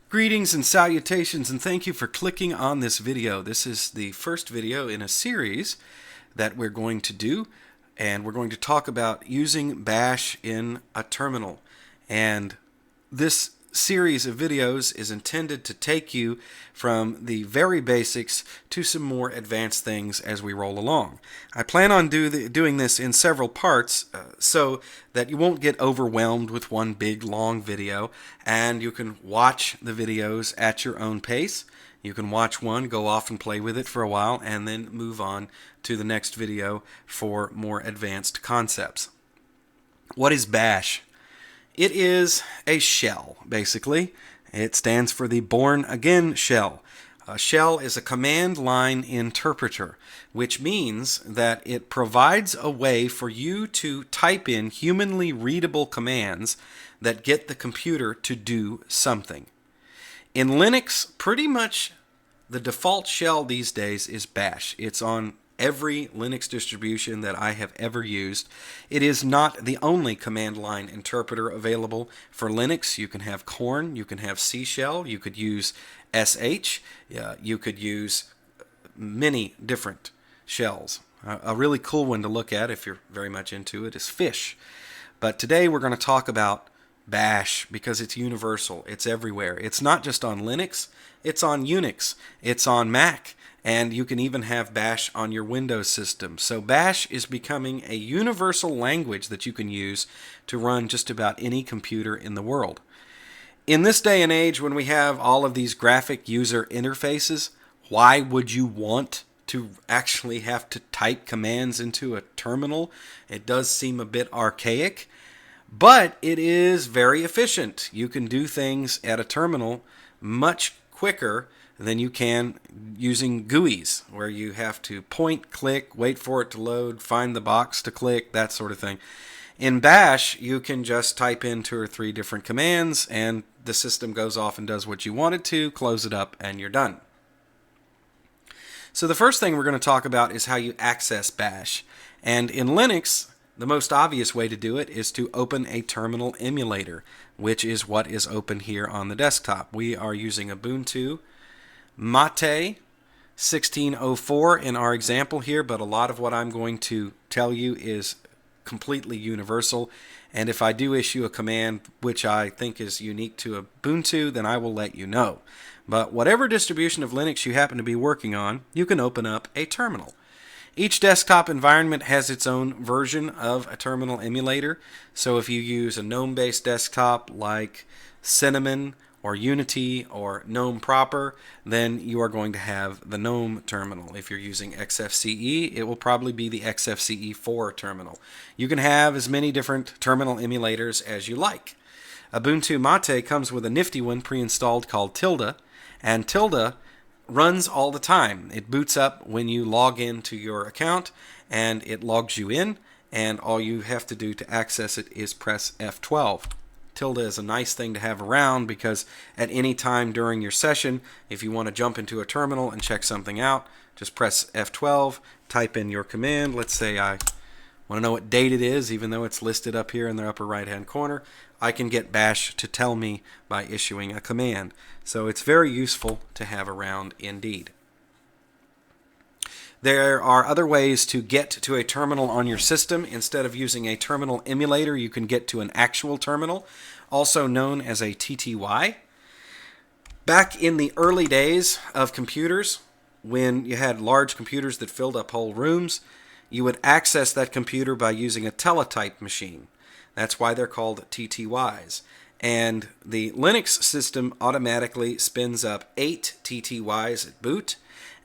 Greetings and salutations, and thank you for clicking on this video. This is the first video in a series that we're going to do, and we're going to talk about using Bash in a terminal. And this series of videos is intended to take you from the very basics to some more advanced things as we roll along. I plan on doing this in several parts so that you won't get overwhelmed with one big long video, and you can watch the videos at your own pace. You can watch one, go off and play with it for a while, and then move on to the next video for more advanced concepts. What is Bash? It is a shell, basically. It stands for the Born Again shell. A shell is a command line interpreter, which means that it provides a way for you to type in humanly readable commands that get the computer to do something. In Linux, pretty much the default shell these days is Bash. It's on every Linux distribution that I have ever used. It is not the only command line interpreter available for Linux. You can have Korn, you can have C Shell, you could use SH, you could use many different shells. A really cool one to look at if you're very much into it is Fish. But today we're going to talk about Bash because it's universal. It's everywhere. It's not just on Linux, it's on Unix, it's on Mac, and you can even have Bash on your Windows system. So Bash is becoming a universal language that you can use to run just about any computer in the world. In this day and age, when we have all of these graphic user interfaces, why would you want to actually have to type commands into a terminal? It does seem a bit archaic, but it is very efficient. You can do things at a terminal much quicker than you can using GUIs, where you have to point, click, wait for it to load, find the box to click, that sort of thing. In Bash, you can just type in 2 or 3 different commands, and the system goes off and does what you want it to, close it up, and you're done. So the first thing we're going to talk about is how you access Bash. And in Linux, the most obvious way to do it is to open a terminal emulator, which is what is open here on the desktop. We are using Ubuntu Mate 1604 in our example here, but a lot of what I'm going to tell you is completely universal. And if I do issue a command which I think is unique to Ubuntu, then I will let you know. But whatever distribution of Linux you happen to be working on, you can open up a terminal. Each desktop environment has its own version of a terminal emulator. So if you use a GNOME-based desktop like Cinnamon or Unity or GNOME proper, then you are going to have the GNOME terminal. If you're using XFCE, it will probably be the XFCE 4 terminal. You can have as many different terminal emulators as you like. Ubuntu Mate comes with a nifty one pre-installed called Tilde, and Tilde runs all the time. It boots up when you log into your account, and it logs you in, and all you have to do to access it is press F12. Tilde is a nice thing to have around because at any time during your session, if you want to jump into a terminal and check something out, just press F12, type in your command. Let's say I want to know what date it is, even though it's listed up here in the upper right-hand corner. I can get Bash to tell me by issuing a command. So it's very useful to have around indeed. There are other ways to get to a terminal on your system. Instead of using a terminal emulator, you can get to an actual terminal, also known as a TTY. Back in the early days of computers, when you had large computers that filled up whole rooms, you would access that computer by using a teletype machine. That's why they're called TTYs. And the Linux system automatically spins up 8 TTYs at boot,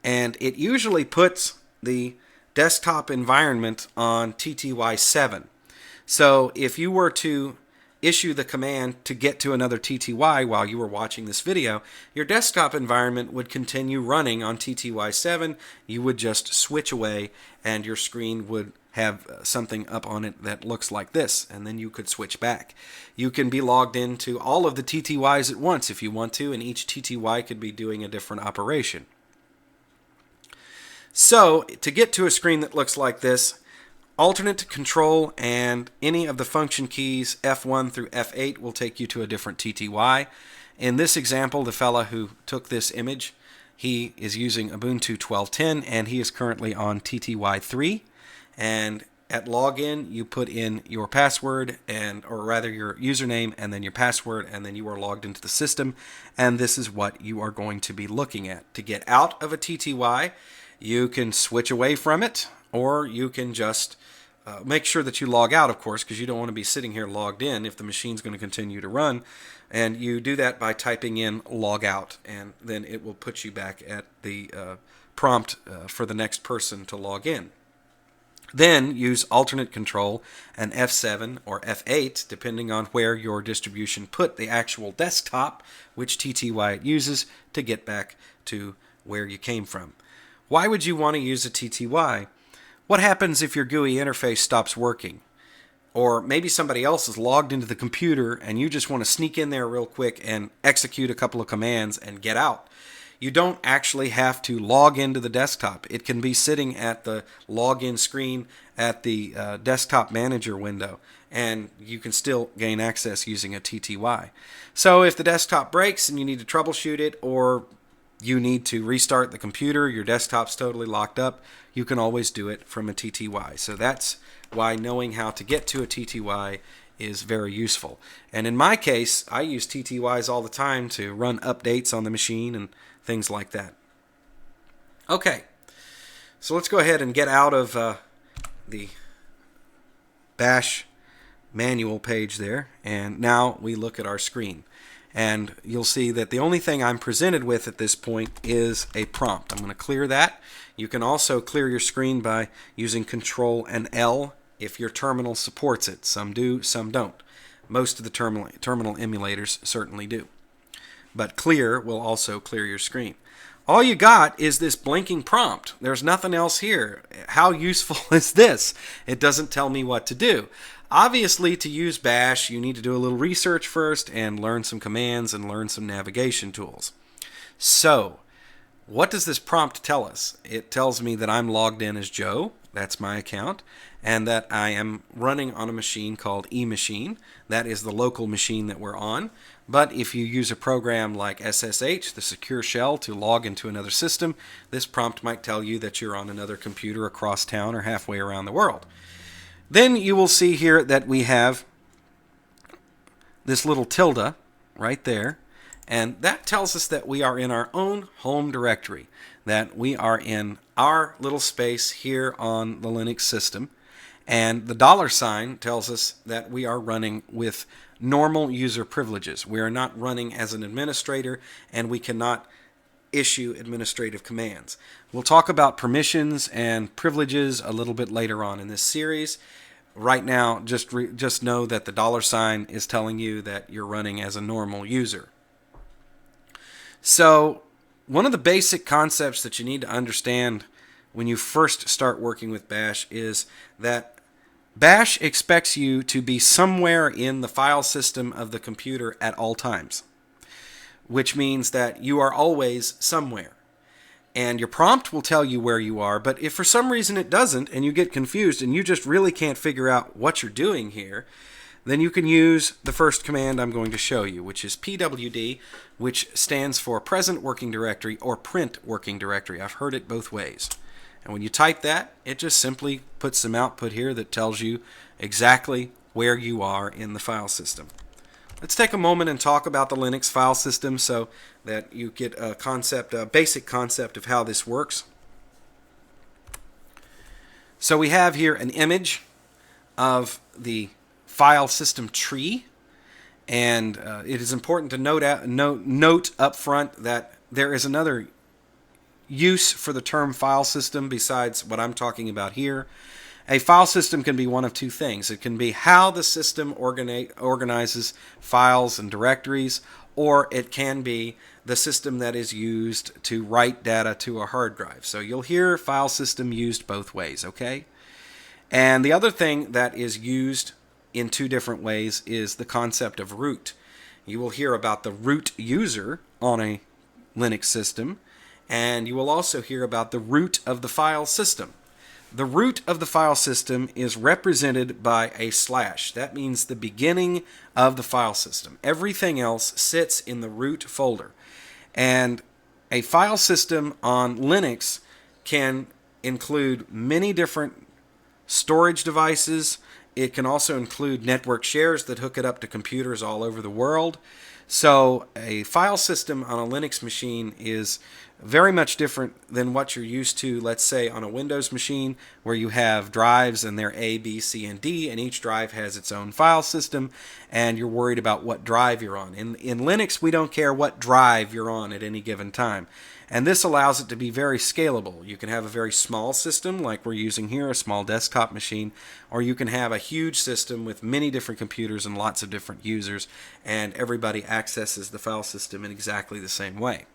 and it usually puts the desktop environment on TTY 7. So if you were to issue the command to get to another TTY while you were watching this video, your desktop environment would continue running on TTY 7. You would just switch away, and your screen would have something up on it that looks like this, and then you could switch back. You can be logged into all of the TTYs at once if you want to, and each TTY could be doing a different operation. So, to get to a screen that looks like this, alternate control and any of the function keys F1 through F8 will take you to a different TTY. In this example, the fella who took this image, he is using Ubuntu 12.10 and he is currently on TTY3. And at login, you put in your password or rather your username and then your password, and then you are logged into the system. And this is what you are going to be looking at. To get out of a TTY, you can switch away from it, or you can just make sure that you log out, of course, because you don't want to be sitting here logged in if the machine's going to continue to run. And you do that by typing in log out, and then it will put you back at the prompt for the next person to log in. Then use alternate control and F7 or F8, depending on where your distribution put the actual desktop, which TTY it uses, to get back to where you came from. Why would you want to use a TTY? What happens if your GUI interface stops working? Or maybe somebody else is logged into the computer and you just want to sneak in there real quick and execute a couple of commands and get out. You don't actually have to log into the desktop. It can be sitting at the login screen at the desktop manager window, and you can still gain access using a TTY. So if the desktop breaks and you need to troubleshoot it, or you need to restart the computer, your desktop's totally locked up, you can always do it from a TTY. So that's why knowing how to get to a TTY is very useful. And in my case, I use TTYs all the time to run updates on the machine and things like that. Okay, so let's go ahead and get out of the Bash manual page there, and now we look at our screen. And you'll see that the only thing I'm presented with at this point is a prompt. I'm going to clear that. You can also clear your screen by using Control and L if your terminal supports it. Some do, some don't. Most of the terminal emulators certainly do. But clear will also clear your screen. All you got is this blinking prompt. There's nothing else here. How useful is this? It doesn't tell me what to do. Obviously, to use Bash, you need to do a little research first and learn some commands and learn some navigation tools. So, what does this prompt tell us? It tells me that I'm logged in as Joe. That's my account. And that I am running on a machine called eMachine. That is the local machine that we're on. But if you use a program like SSH, the secure shell, to log into another system, this prompt might tell you that you're on another computer across town or halfway around the world. Then you will see here that we have this little tilde right there. And that tells us that we are in our own home directory, that we are in our little space here on the Linux system. And the $sign tells us that we are running with normal user privileges. We are not running as an administrator, and we cannot issue administrative commands. We'll talk about permissions and privileges a little bit later on in this series. Right now, just know that the $sign is telling you that you're running as a normal user. So, one of the basic concepts that you need to understand when you first start working with Bash is that Bash expects you to be somewhere in the file system of the computer at all times, which means that you are always somewhere. And your prompt will tell you where you are, but if for some reason it doesn't and you get confused and you just really can't figure out what you're doing here, then you can use the first command I'm going to show you, which is pwd, which stands for present working directory or print working directory. I've heard it both ways. And when you type that, it just simply puts some output here that tells you exactly where you are in the file system. Let's take a moment and talk about the Linux file system so that you get a basic concept of how this works. So we have here an image of the file system tree, and it is important to note up front that there is another use for the term file system besides what I'm talking about here. A file system can be one of two things. It can be how the system organizes files and directories, or it can be the system that is used to write data to a hard drive. So you'll hear file system used both ways, okay? And the other thing that is used in two different ways is the concept of root. You will hear about the root user on a Linux system, and you will also hear about the root of the file system. the root of the file system is represented by a slash. That means the beginning of the file system. Everything else sits in the root folder. And a file system on Linux can include many different storage devices. It can also include network shares that hook it up to computers all over the world. So a file system on a Linux machine is very much different than what you're used to, let's say, on a Windows machine where you have drives and they're A, B, C, and D, and each drive has its own file system, and you're worried about what drive you're on. In Linux, we don't care what drive you're on at any given time. And this allows it to be very scalable. You can have a very small system like we're using here, a small desktop machine, or you can have a huge system with many different computers and lots of different users, and everybody accesses the file system in exactly the same way.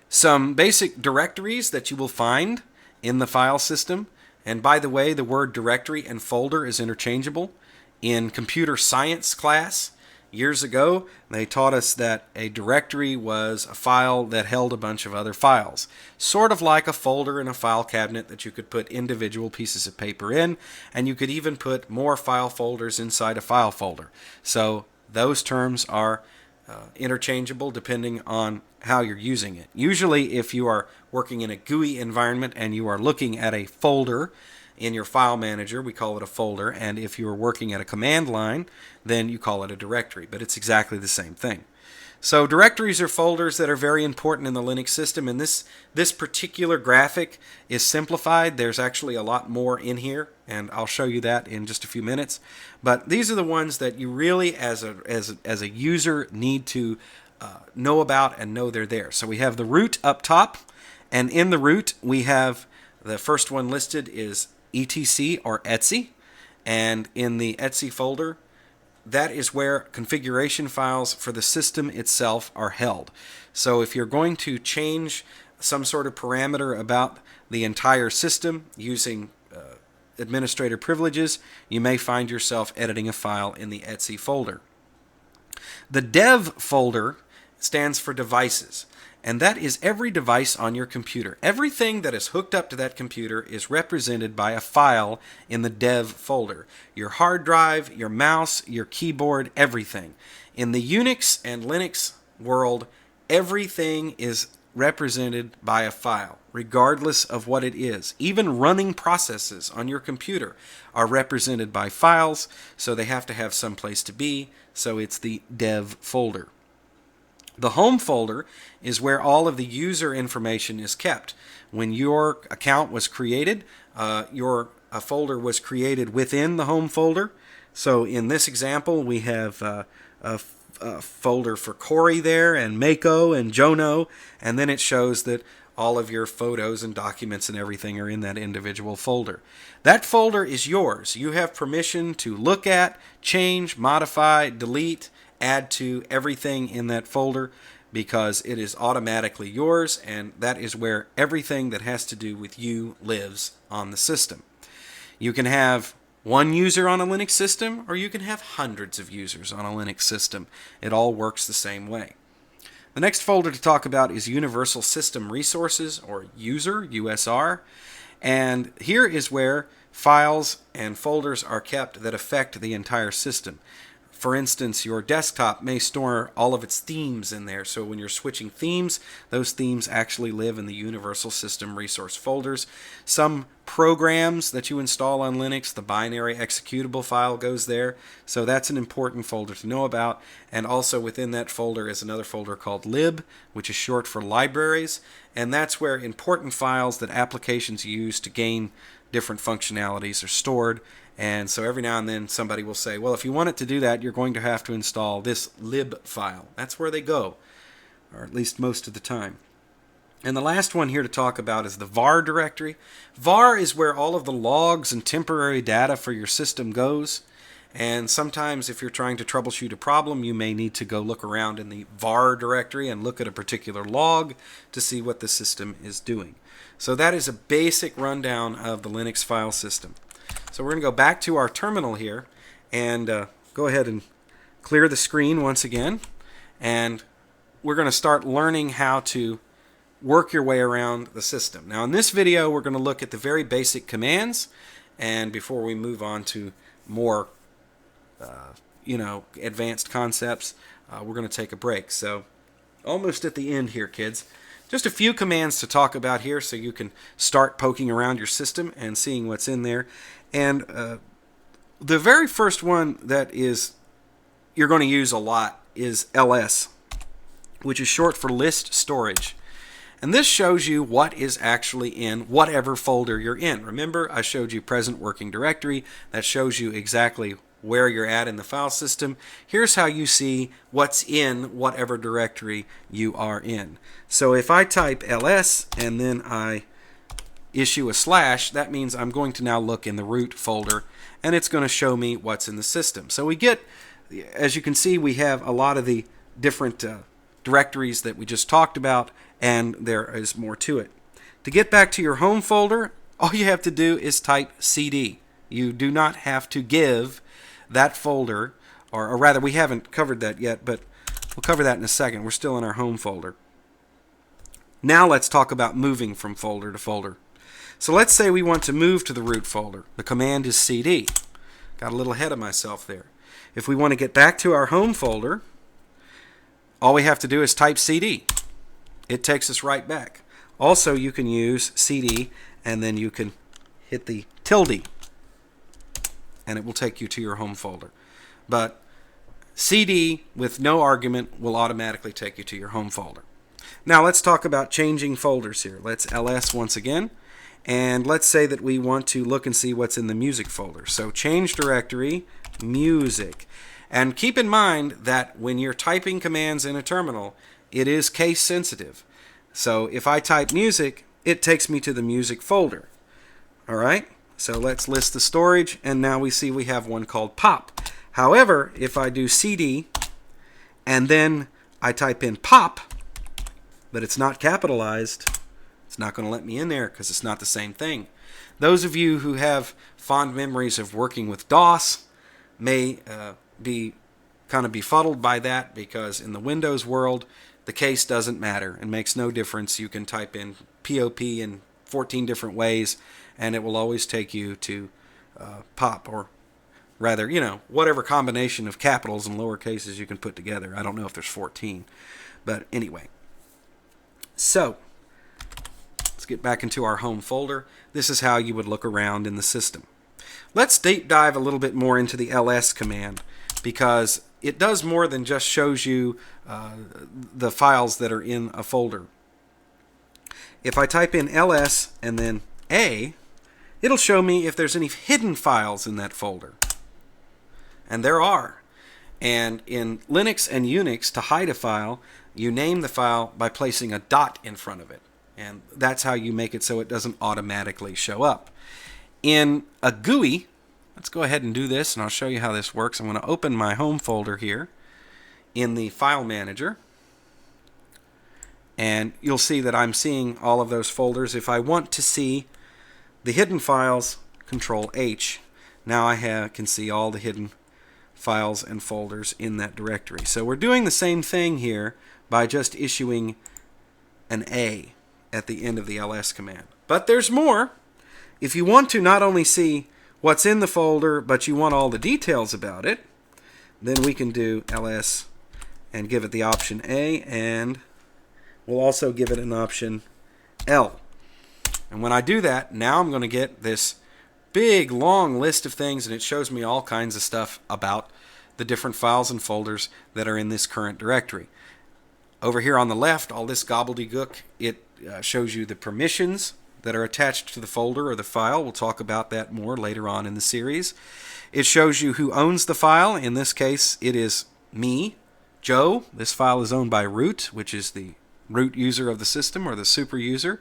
Some basic directories that you will find in the file system, and by the way, the word directory and folder is interchangeable. In computer science class, years ago, they taught us that a directory was a file that held a bunch of other files. Sort of like a folder in a file cabinet that you could put individual pieces of paper in, and you could even put more file folders inside a file folder. So those terms are interchangeable depending on how you're using it. Usually, if you are working in a GUI environment and you are looking at a folder in your file manager, we call it a folder, and if you are working at a command line, then you call it a directory, but it's exactly the same thing. So directories are folders that are very important in the Linux system, and this particular graphic is simplified. There's actually a lot more in here, and I'll show you that in just a few minutes. But these are the ones that you really, as a user, need to know about and know they're there. So we have the root up top, and in the root we have the first one listed is etc or etc, and in the etc folder, that is where configuration files for the system itself are held. So if you're going to change some sort of parameter about the entire system using administrator privileges, you may find yourself editing a file in the etc folder. The dev folder stands for devices, and that is every device on your computer. Everything that is hooked up to that computer is represented by a file in the dev folder. Your hard drive, your mouse, your keyboard, everything. In the Unix and Linux world, everything is represented by a file, regardless of what it is. Even running processes on your computer are represented by files, so they have to have some place to be, so it's the dev folder. The home folder is where all of the user information is kept. When your account was created, a folder was created within the home folder. So in this example, we have a folder for Corey there, and Mako and Jono, and then it shows that all of your photos and documents and everything are in that individual folder. That folder is yours. You have permission to look at, change, modify, delete, add to everything in that folder because it is automatically yours, and that is where everything that has to do with you lives on the system. You can have one user on a Linux system, or you can have hundreds of users on a Linux system. It all works the same way. The next folder to talk about is Universal System Resources, or user, USR, and here is where files and folders are kept that affect the entire system. For instance, your desktop may store all of its themes in there, so when you're switching themes, those themes actually live in the Universal System Resource folders. Some programs that you install on Linux, the binary executable file goes there, so that's an important folder to know about. And also within that folder is another folder called lib, which is short for libraries, and that's where important files that applications use to gain different functionalities are stored. And so every now and then somebody will say, well, if you want it to do that, you're going to have to install this lib file. That's where they go, or at least most of the time. And the last one here to talk about is the var directory. Var is where all of the logs and temporary data for your system goes. And sometimes if you're trying to troubleshoot a problem, you may need to go look around in the var directory and look at a particular log to see what the system is doing. So that is a basic rundown of the Linux file system. So we're going to go back to our terminal here and go ahead and clear the screen once again. And we're going to start learning how to work your way around the system. Now in this video we're going to look at the very basic commands, and before we move on to more advanced concepts, we're going to take a break. So almost at the end here, kids. Just a few commands to talk about here so you can start poking around your system and seeing what's in there. And the very first one that you're going to use a lot is ls, which is short for list storage. And this shows you what is actually in whatever folder you're in. Remember, I showed you present working directory. That shows you exactly where you're at in the file system. Here's how you see what's in whatever directory you are in. So if I type ls and then I issue a slash, that means I'm going to now look in the root folder, and it's going to show me what's in the system. So we get, as you can see, we have a lot of the different directories that we just talked about, and there is more to it. To get back to your home folder, all you have to do is type cd. You do not have to give that folder, or rather we haven't covered that yet, but we'll cover that in a second. We're still in our home folder. Now let's talk about moving from folder to folder. So let's say we want to move to the root folder. The command is cd. Got a little ahead of myself there. If we want to get back to our home folder, all we have to do is type cd. It takes us right back. Also, you can use cd and then you can hit the tilde, and it will take you to your home folder. But cd with no argument will automatically take you to your home folder. Now let's talk about changing folders here. Let's ls once again, and let's say that we want to look and see what's in the music folder. So change directory, music. And keep in mind that when you're typing commands in a terminal, it is case sensitive. So if I type music, it takes me to the music folder. Alright? So let's list the storage, and now we see we have one called pop. However, if I do cd and then I type in pop, but it's not capitalized, it's not going to let me in there because it's not the same thing. Those of you who have fond memories of working with DOS may be kind of befuddled by that, because in the Windows world the case doesn't matter and makes no difference. You can type in POP in 14 different ways and it will always take you to pop, or rather, whatever combination of capitals and lower cases you can put together. I don't know if there's 14, but anyway. So let's get back into our home folder. This is how you would look around in the system. Let's deep dive a little bit more into the ls command, because it does more than just shows you the files that are in a folder. If I type in ls and then a, it'll show me if there's any hidden files in that folder. And there are. And in Linux and Unix, to hide a file, you name the file by placing a dot in front of it. And that's how you make it so it doesn't automatically show up. In a GUI, let's go ahead and do this, and I'll show you how this works. I'm going to open my home folder here in the file manager, and you'll see that I'm seeing all of those folders. If I want to see the hidden files, Control H, now I can see all the hidden files and folders in that directory. So we're doing the same thing here by just issuing an A at the end of the ls command. But there's more. If you want to not only see what's in the folder, but you want all the details about it, then we can do ls and give it the option A, and we'll also give it an option L. And when I do that, now I'm going to get this big long list of things, and it shows me all kinds of stuff about the different files and folders that are in this current directory. Over here on the left, all this gobbledygook, it shows you the permissions that are attached to the folder or the file. We'll talk about that more later on in the series. It shows you who owns the file. In this case, it is me, Joe. This file is owned by root, which is the root user of the system, or the super user.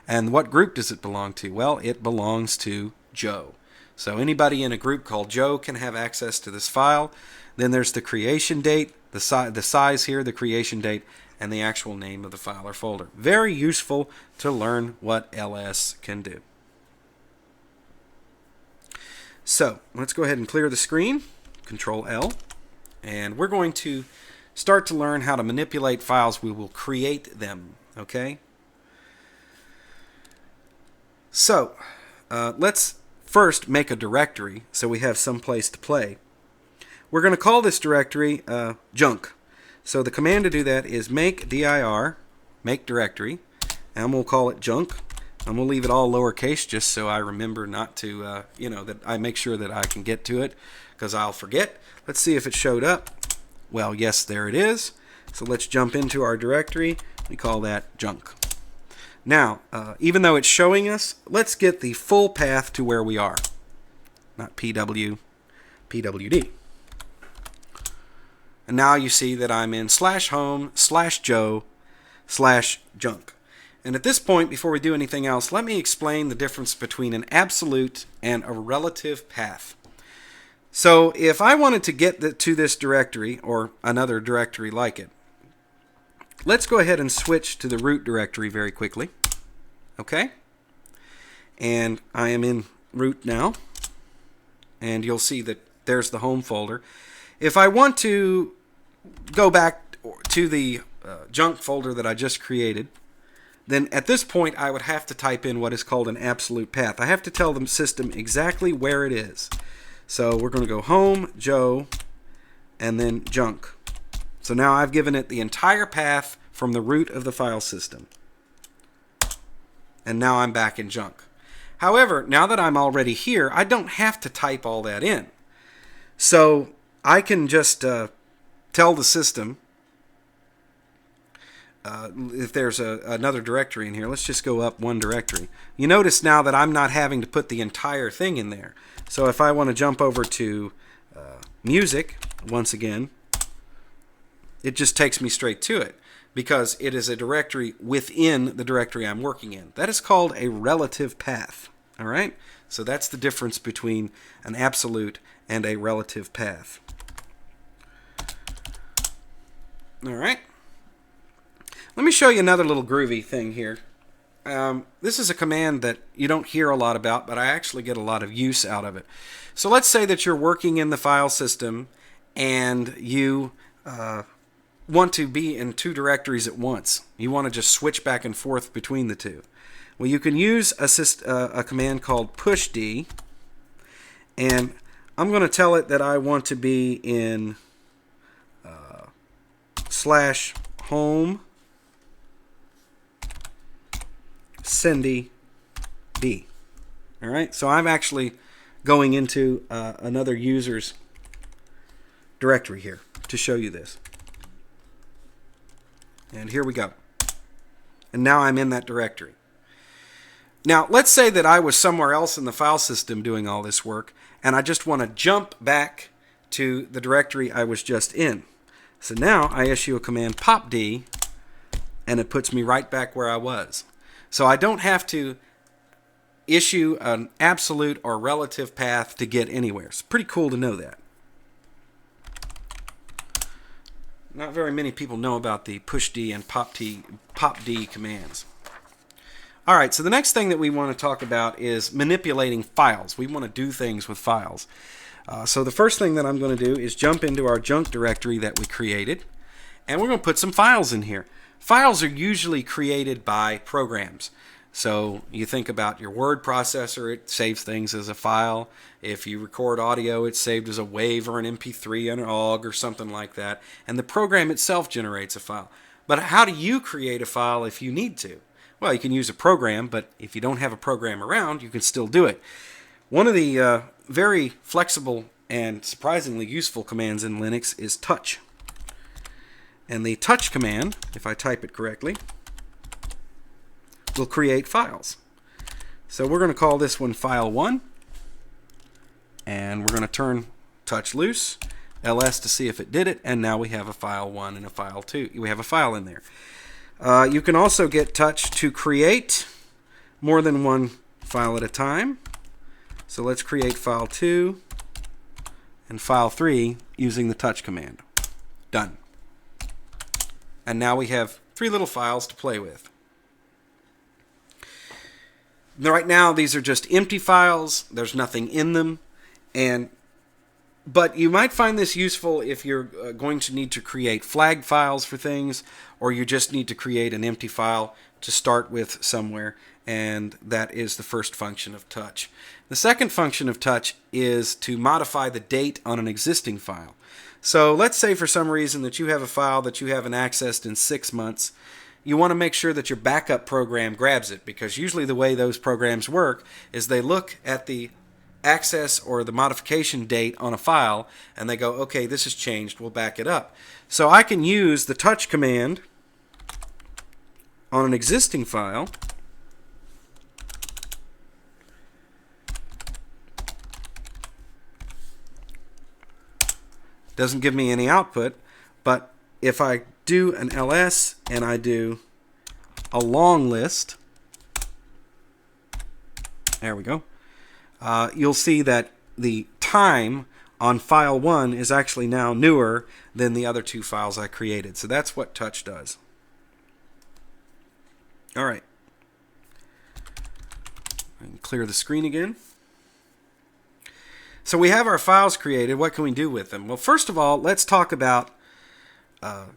And what group does it belong to? Well, it belongs to Joe. So anybody in a group called Joe can have access to this file. Then there's the creation date, the size here, the creation date, and the actual name of the file or folder. Very useful to learn what ls can do. So let's go ahead and clear the screen, Control L, and we're going to start to learn how to manipulate files. We will create them, okay? So let's first make a directory so we have some place to play. We're going to call this directory junk. So the command to do that is make dir, make directory, and we'll call it junk. I'm going to leave it all lowercase just so I remember not to, that I make sure that I can get to it because I'll forget. Let's see if it showed up. Well, yes, there it is. So let's jump into our directory. We call that junk. Now, even though it's showing us, let's get the full path to where we are. Not pwd. And now you see that I'm in /home/joe/junk. And at this point, before we do anything else, let me explain the difference between an absolute and a relative path. So if I wanted to get to this directory, or another directory like it, let's go ahead and switch to the root directory very quickly. Okay? And I am in root now. And you'll see that there's the home folder. If I want to go back to the junk folder that I just created, then at this point I would have to type in what is called an absolute path. I have to tell the system exactly where it is. So we're going to go home, Joe, and then junk. So now I've given it the entire path from the root of the file system. And now I'm back in junk. However, now that I'm already here, I don't have to type all that in. So I can just tell the system, if there's another directory in here, let's just go up one directory. You notice now that I'm not having to put the entire thing in there. So if I want to jump over to music, once again, it just takes me straight to it because it is a directory within the directory I'm working in. That is called a relative path. All right? So that's the difference between an absolute and a relative path. All right? Let me show you another little groovy thing here. This is a command that you don't hear a lot about, but I actually get a lot of use out of it. So let's say that you're working in the file system and you want to be in two directories at once. You want to just switch back and forth between the two. Well, you can use a command called pushd, and I'm going to tell it that I want to be in /home Cindy D. All right, so I'm actually going into another user's directory here to show you this. And here we go. And now I'm in that directory. Now, let's say that I was somewhere else in the file system doing all this work, and I just want to jump back to the directory I was just in. So now I issue a command popd, and it puts me right back where I was. So I don't have to issue an absolute or relative path to get anywhere. It's pretty cool to know that. Not very many people know about the pushd and popd commands. All right, so the next thing that we want to talk about is manipulating files. We want to do things with files. So the first thing that I'm going to do is jump into our junk directory that we created, and we're going to put some files in here. Files are usually created by programs. So you think about your word processor, it saves things as a file. If you record audio, it's saved as a WAV or an MP3 and an OGG or something like that. And the program itself generates a file. But how do you create a file if you need to? Well, you can use a program, but if you don't have a program around, you can still do it. One of the very flexible and surprisingly useful commands in Linux is touch. And the touch command, if I type it correctly, will create files. So we're going to call this one file1, and we're going to turn touch loose, ls to see if it did it, and now we have a file1 and a file2. We have a file in there. You can also get touch to create more than one file at a time. So let's create file2 and file3 using the touch command. Done. And now we have 3 little files to play with. Now, right now, these are just empty files. There's nothing in them. But you might find this useful if you're going to need to create flag files for things, or you just need to create an empty file to start with somewhere. and that is the first function of touch. The second function of touch is to modify the date on an existing file. So let's say for some reason that you have a file that you haven't accessed in 6 months. You want to make sure that your backup program grabs it, because usually the way those programs work is they look at the access or the modification date on a file and they go, okay, this has changed, we'll back it up. So I can use the touch command on an existing file. Doesn't give me any output, but if I do an ls and I do a long list, there we go, you'll see that the time on file 1 is actually now newer than the other 2 files I created. So that's what touch does. All right. I can clear the screen again. So we have our files created. What can we do with them? Well, first of all, let's talk about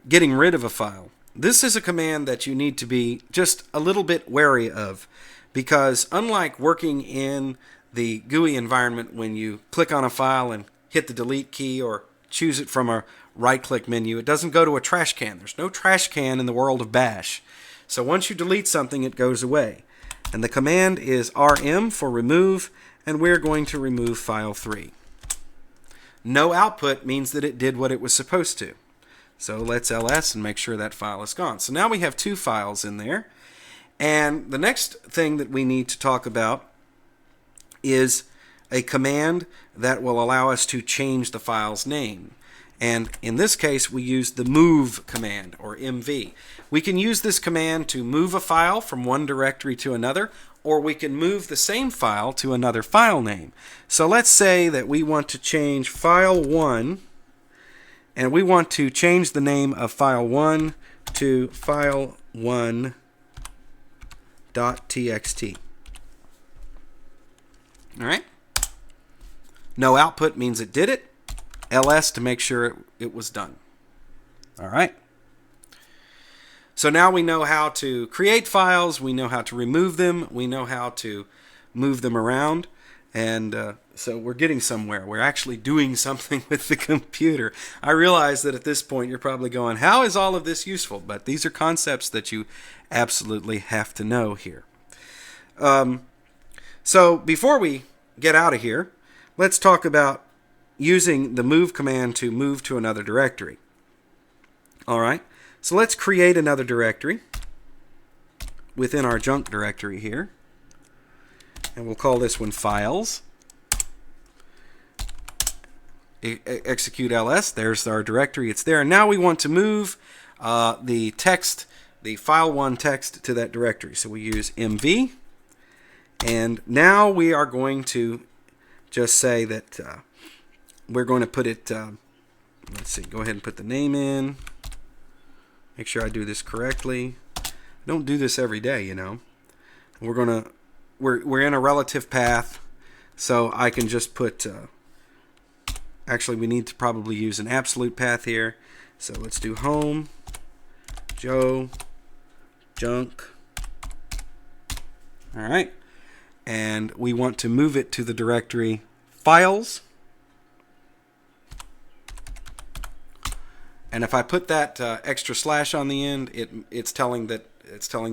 getting rid of a file. This is a command that you need to be just a little bit wary of, because unlike working in the GUI environment when you click on a file and hit the delete key or choose it from a right-click menu, it doesn't go to a trash can. There's no trash can in the world of Bash. So once you delete something, it goes away. And the command is rm for remove, and we're going to remove file 3. No output means that it did what it was supposed to. So let's ls and make sure that file is gone. So now we have 2 files in there. And the next thing that we need to talk about is a command that will allow us to change the file's name. And in this case, we use the move command, or mv. We can use this command to move a file from one directory to another, or we can move the same file to another file name. So let's say that we want to change file 1, and we want to change the name of file 1 to file1.txt. All right? No output means it did it. ls to make sure it was done. All right. So now we know how to create files, we know how to remove them, we know how to move them around, and so we're getting somewhere. We're actually doing something with the computer. I realize that at this point you're probably going, how is all of this useful? But these are concepts that you absolutely have to know here. So before we get out of here, let's talk about using the move command to move to another directory. All right, so let's create another directory within our junk directory here, and we'll call this one files. Execute ls. There's our directory. It's there. And now we want to move the text, the file1 text, to that directory. So we use mv, and now we are going to just say that we're going to put it, let's see, go ahead and put the name in. Make sure I do this correctly. I don't do this every day, you know. We're in a relative path, so I can just put, actually we need to probably use an absolute path here. So let's do home, Joe, junk. All right. And we want to move it to the directory files. And if I put that extra slash on the end, it's telling the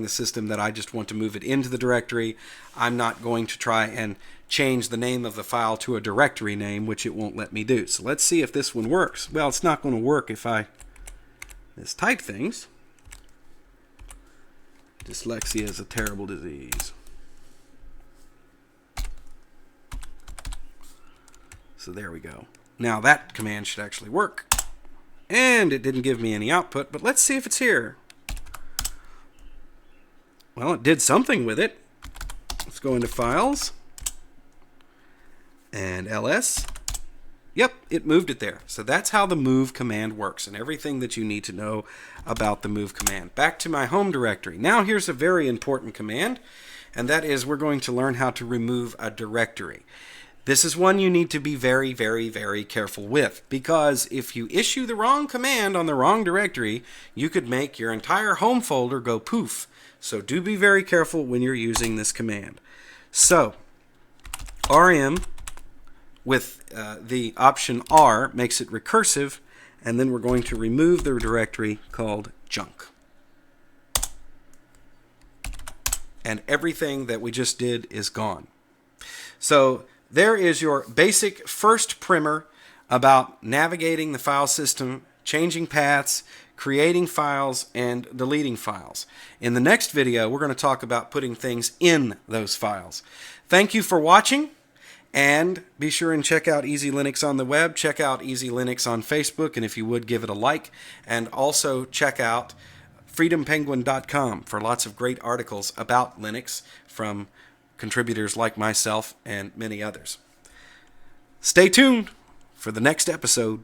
system that I just want to move it into the directory. I'm not going to try and change the name of the file to a directory name, which it won't let me do. So let's see if this one works. Well, it's not going to work if I type things. Dyslexia is a terrible disease. So there we go. Now that command should actually work. And it didn't give me any output, but let's see if it's here. Well, it did something with it. Let's go into Files and ls. Yep, it moved it there. So that's how the move command works, and everything that you need to know about the move command. Back to my home directory. Now here's a very important command, and that is we're going to learn how to remove a directory. This is one you need to be very, very, very careful with, because if you issue the wrong command on the wrong directory, you could make your entire home folder go poof. So do be very careful when you're using this command. So rm with the option R makes it recursive, and then we're going to remove the directory called junk. And everything that we just did is gone. So there is your basic first primer about navigating the file system, changing paths, creating files, and deleting files. In the next video, we're going to talk about putting things in those files. Thank you for watching, and be sure and check out Easy Linux on the web. Check out Easy Linux on Facebook, and if you would, give it a like. And also check out freedompenguin.com for lots of great articles about Linux from contributors like myself and many others. Stay tuned for the next episode.